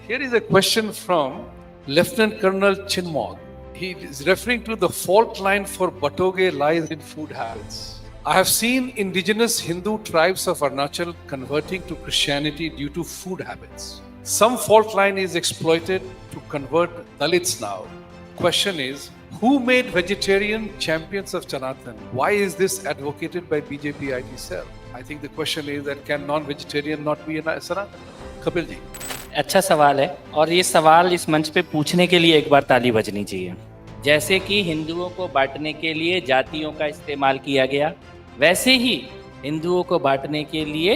Here is a question from Lieutenant Colonel Chinmog. He is referring to the fault line for Batoge lies in food habits. I have seen indigenous Hindu tribes of Arunachal converting to Christianity due to food habits. Some fault line is exploited to convert Dalits now. Question is, who made vegetarian champions of Sanatan? Why is this advocated by BJP IT cell? I think the question is that can non-vegetarian not be in Sanatan? Kapil ji. अच्छा सवाल है और ये सवाल इस मंच पे पूछने के लिए एक बार ताली बजनी चाहिए। जैसे कि हिंदुओं को बांटने के लिए जातियों का इस्तेमाल किया गया, वैसे ही हिंदुओं को बांटने के लिए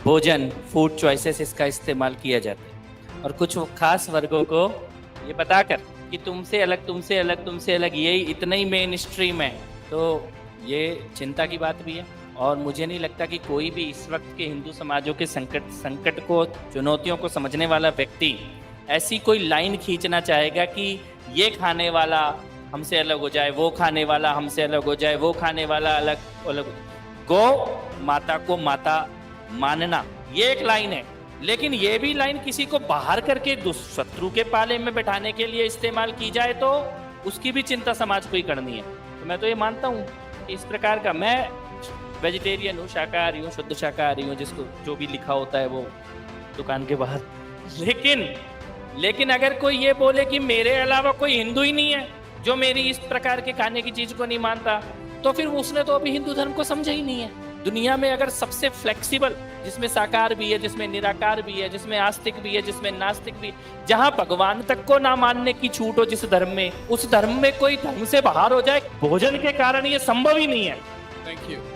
भोजन फूड चॉइसेस इसका इस्तेमाल किया जाता है और कुछ खास वर्गों को ये बताकर कि तुमसे अलग तुमसे अलग तुमसे अलग यही इतना ही मेन स्ट्रीम है, तो ये चिंता की बात भी है। और मुझे नहीं लगता कि कोई भी इस वक्त के हिंदू समाजों के संकट को चुनौतियों को समझने वाला व्यक्ति ऐसी कोई लाइन खींचना चाहेगा कि ये खाने वाला हमसे अलग हो जाए, वो खाने वाला हमसे अलग हो जाए, वो खाने वाला अलग। गौ माता को माता मानना ये एक लाइन है, लेकिन ये भी लाइन किसी को बाहर करके शत्रु के पाले में बैठाने के लिए इस्तेमाल की जाए तो उसकी भी चिंता समाज को ही करनी है। तो मैं तो ये मानता हूँ कि इस प्रकार का, मैं वेजिटेरियन हूँ, शाकाहारी हूँ, शुद्ध शाकाहारी हूँ, जिसको जो भी लिखा होता है वो दुकान के बाहर। लेकिन अगर कोई ये बोले कि मेरे अलावा कोई हिंदू ही नहीं है जो मेरी इस प्रकार के खाने की चीज को नहीं मानता, तो फिर उसने तो अभी हिंदू धर्म को समझा ही नहीं है। दुनिया में अगर सबसे फ्लेक्सिबल, जिसमें साकार भी है, जिसमें निराकार भी है, जिसमें आस्तिक भी है, जिसमें नास्तिक भी, जहां भगवान तक को ना मानने की छूट हो जिस धर्म में, उस धर्म में कोई धर्म से बाहर हो जाए भोजन के कारण, ये संभव ही नहीं है। Thank you.